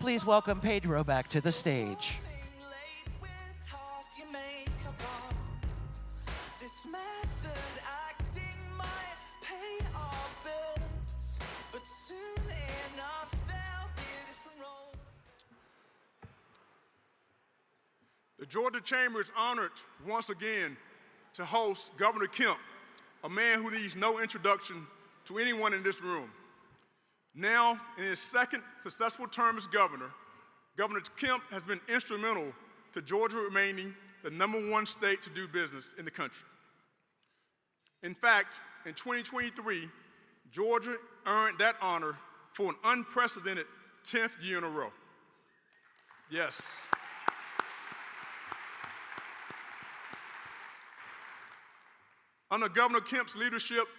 please welcome Pedro back to the stage. The Georgia Chamber is honored once again to host Governor Kemp, a man who needs no introduction to anyone in this room. Now, in his second successful term as governor, Governor Kemp has been instrumental to Georgia remaining the #1 state to do business in the country. In fact, in 2023, Georgia earned that honor for an unprecedented 10th year in a row. Yes. Under Governor Kemp's leadership,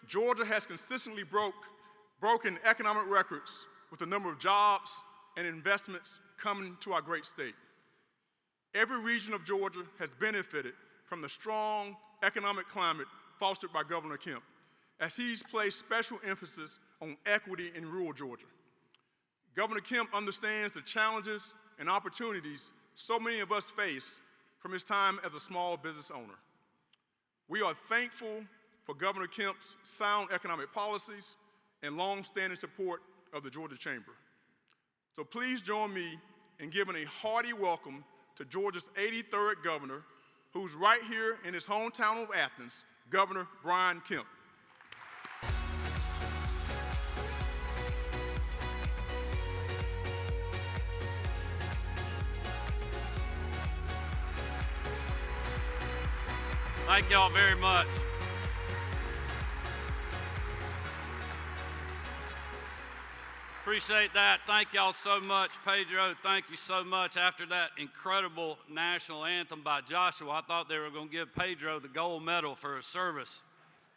Georgia has consistently broken economic records with the number of jobs and investments coming to our great state. Every region of Georgia has benefited from the strong economic climate fostered by Governor Kemp, as he's placed special emphasis on equity in rural Georgia. Governor Kemp understands the challenges and opportunities so many of us face from his time as a small business owner. We are thankful for Governor Kemp's sound economic policies and long-standing support of the Georgia Chamber. So please join me in giving a hearty welcome to Georgia's 83rd governor, who's right here in his hometown of Athens, Governor Brian Kemp. Thank y'all very much. Appreciate that. Thank y'all so much. Pedro, thank you so much. After that incredible national anthem by Joshua, I thought they were going to give Pedro the gold medal for his service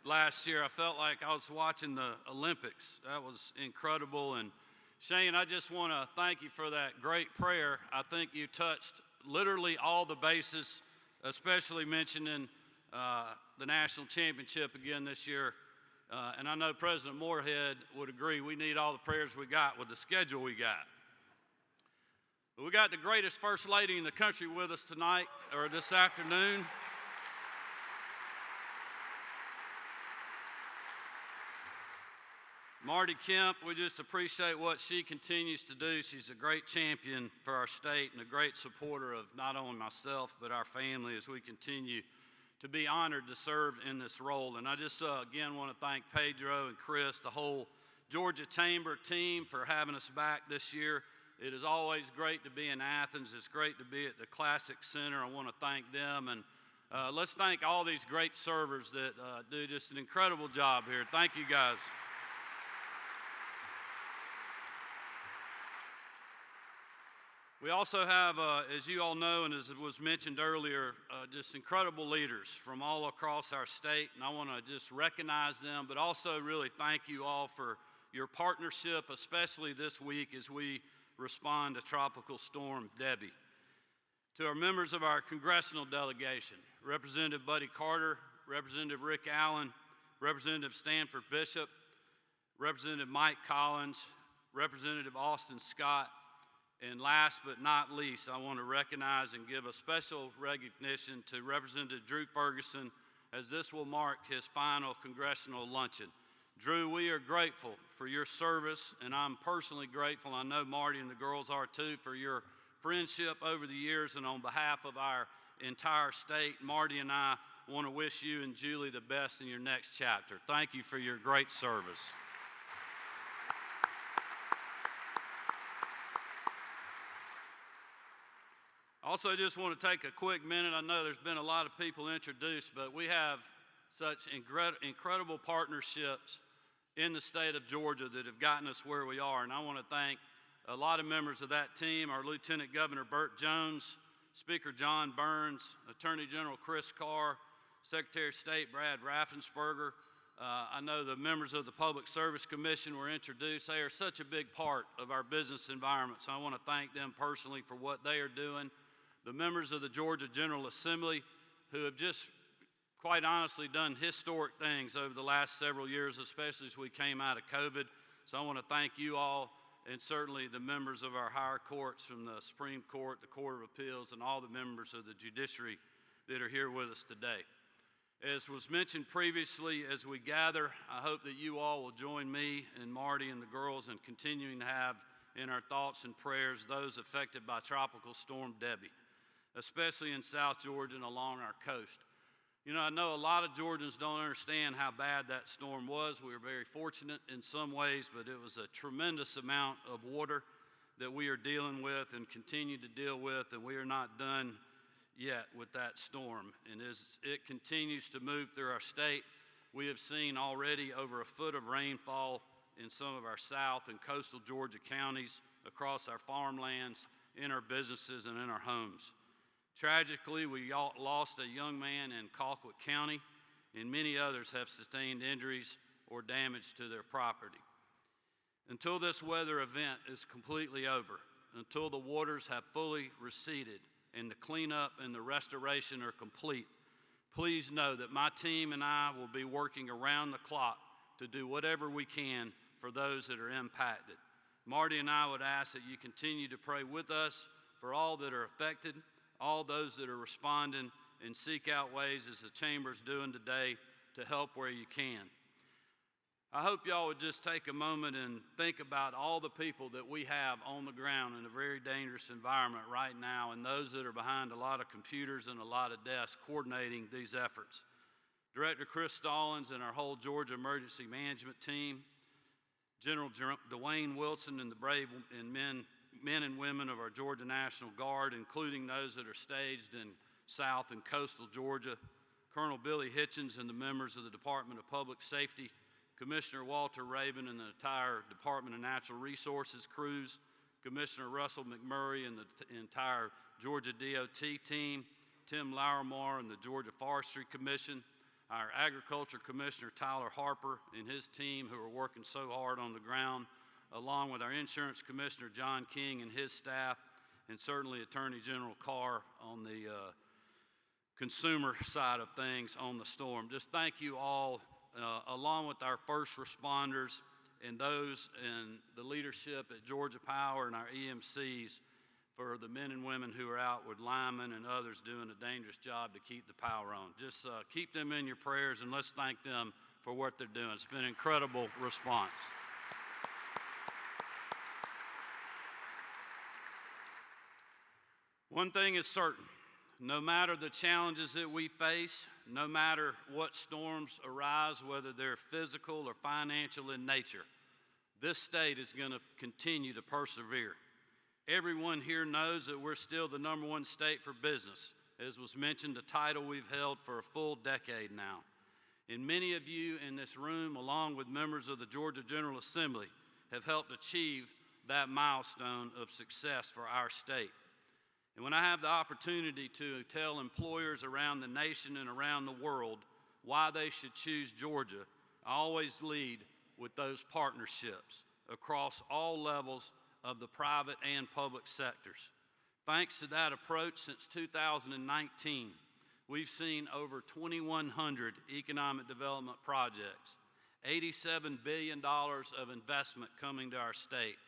last year. I felt like I was watching the Olympics. That was incredible. And Shane, I just want to thank you for that great prayer. I think you touched literally all the bases, especially mentioning the national championship again this year. And I know President Moorhead would agree we need all the prayers we got with the schedule we got. But we got the greatest First Lady in the country with us tonight, or this afternoon. Marty Kemp, we just appreciate what she continues to do. She's a great champion for our state and a great supporter of not only myself, but our family as we continue to be honored to serve in this role. And I just, again, want to thank Pedro and Chris, the whole Georgia Chamber team, for having us back this year. It is always great to be in Athens. It's great to be at the Classic Center. I want to thank them. And let's thank all these great servers that do just an incredible job here. Thank you, guys. We also have, as you all know, and as it was mentioned earlier, just incredible leaders from all across our state, and I want to just recognize them, but also really thank you all for your partnership, especially this week as we respond to Tropical Storm Debbie. To our members of our congressional delegation, Representative Buddy Carter, Representative Rick Allen, Representative Stanford Bishop, Representative Mike Collins, Representative Austin Scott, and last but not least, I want to recognize and give a special recognition to Representative Drew Ferguson, as this will mark his final congressional luncheon. Drew, we are grateful for your service, and I'm personally grateful, I know Marty and the girls are too, for your friendship over the years. And on behalf of our entire state, Marty and I want to wish you and Julie the best in your next chapter. Thank you for your great service. Also, just want to take a quick minute. I know there's been a lot of people introduced, but we have such incredible partnerships in the state of Georgia that have gotten us where we are. And I want to thank a lot of members of that team, our Lieutenant Governor Burt Jones, Speaker John Burns, Attorney General Chris Carr, Secretary of State Brad Raffensperger. I know the members of the Public Service Commission were introduced. They are such a big part of our business environment, so I want to thank them personally for what they are doing. The members of the Georgia General Assembly, who have just quite honestly done historic things over the last several years, especially as we came out of COVID. So I want to thank you all and certainly the members of our higher courts from the Supreme Court, the Court of Appeals, and all the members of the judiciary that are here with us today. As was mentioned previously, as we gather, I hope that you all will join me and Marty and the girls in continuing to have in our thoughts and prayers those affected by Tropical Storm Debbie, especially in South Georgia and along our coast. You know, I know a lot of Georgians don't understand how bad that storm was. We were very fortunate in some ways, but it was a tremendous amount of water that we are dealing with and continue to deal with, and we are not done yet with that storm. And as it continues to move through our state, we have seen already over a foot of rainfall in some of our south and coastal Georgia counties, across our farmlands, in our businesses, and in our homes. Tragically, we lost a young man in Colquitt County, and many others have sustained injuries or damage to their property. Until this weather event is completely over, until the waters have fully receded and the cleanup and the restoration are complete, please know that my team and I will be working around the clock to do whatever we can for those that are impacted. Marty and I would ask that you continue to pray with us for all that are affected, all those that are responding, and seek out ways, as the Chamber is doing today, to help where you can. I hope y'all would just take a moment and think about all the people that we have on the ground in a very dangerous environment right now, and those that are behind a lot of computers and a lot of desks coordinating these efforts. Director Chris Stallings and our whole Georgia Emergency Management team, General Dwayne Wilson and the brave men and women of our Georgia National Guard, including those that are staged in South and Coastal Georgia, Colonel Billy Hitchens and the members of the Department of Public Safety, Commissioner Walter Rabin and the entire Department of Natural Resources crews, Commissioner Russell McMurray and the entire Georgia DOT team, Tim Lauermar and the Georgia Forestry Commission, our Agriculture Commissioner Tyler Harper and his team who are working so hard on the ground, along with our Insurance Commissioner John King and his staff, and certainly Attorney General Carr on the consumer side of things on the storm. Just thank you all, along with our first responders and those in the leadership at Georgia Power and our EMCs, for the men and women who are out with linemen and others doing a dangerous job to keep the power on. Just keep them in your prayers, and let's thank them for what they're doing. It's been an incredible response. One thing is certain, no matter the challenges that we face, no matter what storms arise, whether they're physical or financial in nature, this state is going to continue to persevere. Everyone here knows that we're still the #1 state for business, as was mentioned, a title we've held for a full decade now. And many of you in this room, along with members of the Georgia General Assembly, have helped achieve that milestone of success for our state. And when I have the opportunity to tell employers around the nation and around the world why they should choose Georgia, I always lead with those partnerships across all levels of the private and public sectors. Thanks to that approach, since 2019, we've seen over 2,100 economic development projects, $87 billion of investment coming to our state,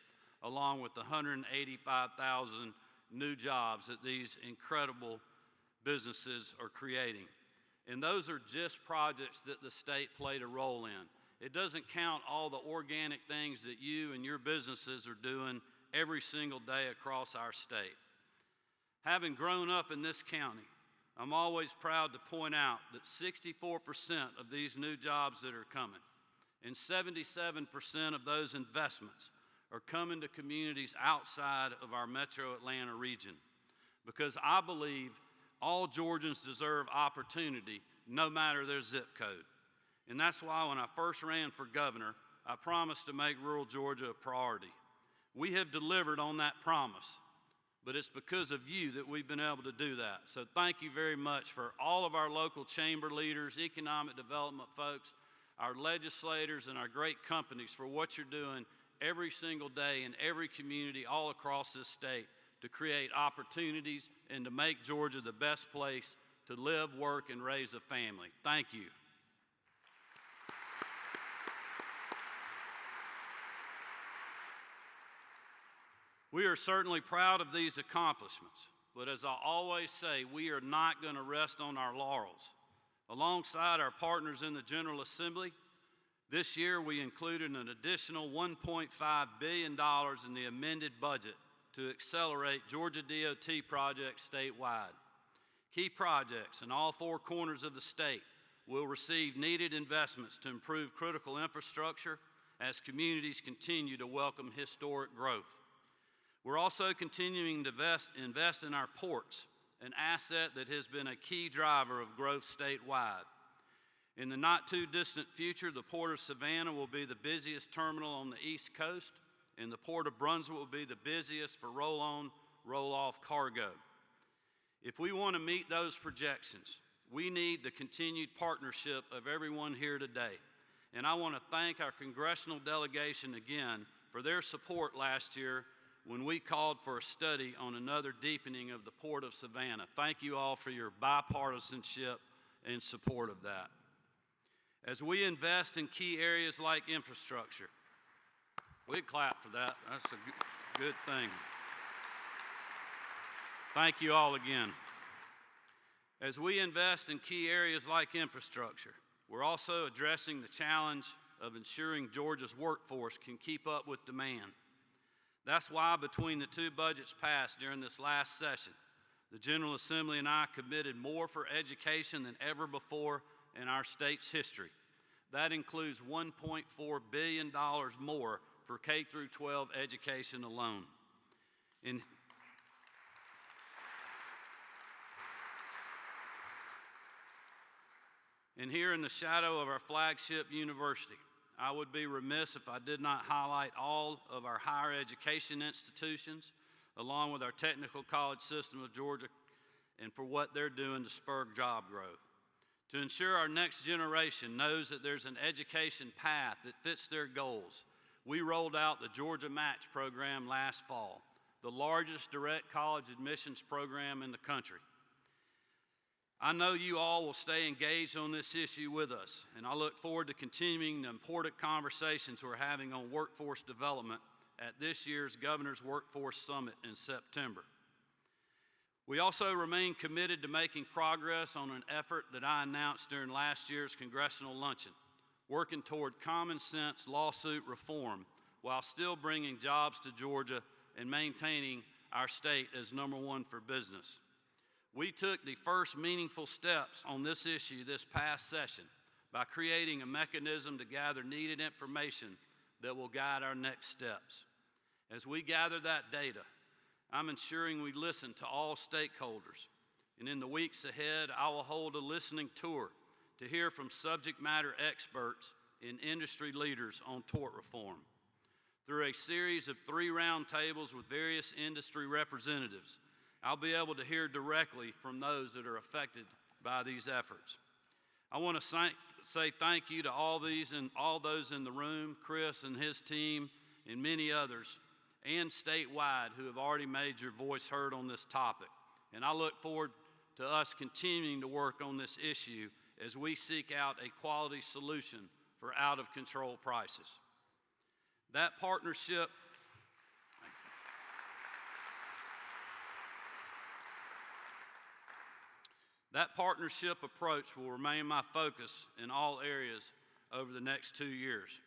along with 185,000 new jobs that these incredible businesses are creating. And those are just projects that the state played a role in. It doesn't count all the organic things that you and your businesses are doing every single day across our state. Having grown up in this county, I'm always proud to point out that 64% of these new jobs that are coming and 77% of those investments are coming to communities outside of our metro Atlanta region, because I believe all Georgians deserve opportunity no matter their zip code. And that's why when I first ran for governor, I promised to make rural Georgia a priority. We have delivered on that promise, but it's because of you that we've been able to do that. So thank you very much for all of our local chamber leaders, economic development folks, our legislators, and our great companies for what you're doing every single day in every community all across this state to create opportunities and to make Georgia the best place to live, work, and raise a family. Thank you. We are certainly proud of these accomplishments, but as I always say, we are not going to rest on our laurels. Alongside our partners in the General Assembly, this year we included an additional $1.5 billion in the amended budget to accelerate Georgia DOT projects statewide. Key projects in all four corners of the state will receive needed investments to improve critical infrastructure as communities continue to welcome historic growth. We're also continuing to invest in our ports, an asset that has been a key driver of growth statewide. In the not too distant future, the Port of Savannah will be the busiest terminal on the East Coast, and the Port of Brunswick will be the busiest for roll-on, roll-off cargo. If we want to meet those projections, we need the continued partnership of everyone here today. And I want to thank our congressional delegation again for their support last year when we called for a study on another deepening of the Port of Savannah. Thank you all for your bipartisanship and support of that. As we invest in key areas like infrastructure, we'd clap for that. That's a good thing. Thank you all again. As we invest in key areas like infrastructure, we're also addressing the challenge of ensuring Georgia's workforce can keep up with demand. That's why between the two budgets passed during this last session, the General Assembly and I committed more for education than ever before in our state's history. That includes $1.4 billion more for K-12 education alone. And here in the shadow of our flagship university, I would be remiss if I did not highlight all of our higher education institutions, along with our technical college system of Georgia, and for what they're doing to spur job growth. To ensure our next generation knows that there's an education path that fits their goals, we rolled out the Georgia Match program last fall, the largest direct college admissions program in the country. I know you all will stay engaged on this issue with us, and I look forward to continuing the important conversations we're having on workforce development at this year's Governor's Workforce Summit in September. We also remain committed to making progress on an effort that I announced during last year's Congressional Luncheon, working toward common sense lawsuit reform while still bringing jobs to Georgia and maintaining our state as #1 for business. We took the first meaningful steps on this issue this past session by creating a mechanism to gather needed information that will guide our next steps. As we gather that data, I'm ensuring we listen to all stakeholders, and in the weeks ahead, I will hold a listening tour to hear from subject matter experts and industry leaders on tort reform. Through a series of 3 roundtables with various industry representatives, I'll be able to hear directly from those that are affected by these efforts. I want to say thank you to all those in the room, Chris and his team, and many others, and statewide who have already made your voice heard on this topic. And I look forward to us continuing to work on this issue as we seek out a quality solution for out-of-control prices. That partnership approach will remain my focus in all areas over the next 2 years.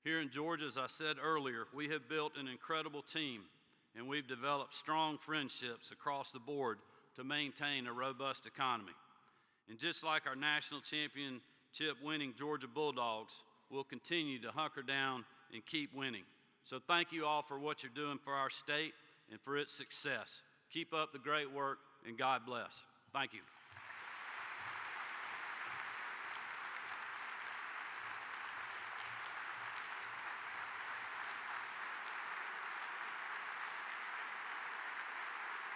Here in Georgia, as I said earlier, we have built an incredible team, and we've developed strong friendships across the board to maintain a robust economy. And just like our national championship winning Georgia Bulldogs, we'll continue to hunker down and keep winning. So thank you all for what you're doing for our state and for its success. Keep up the great work, and God bless. Thank you.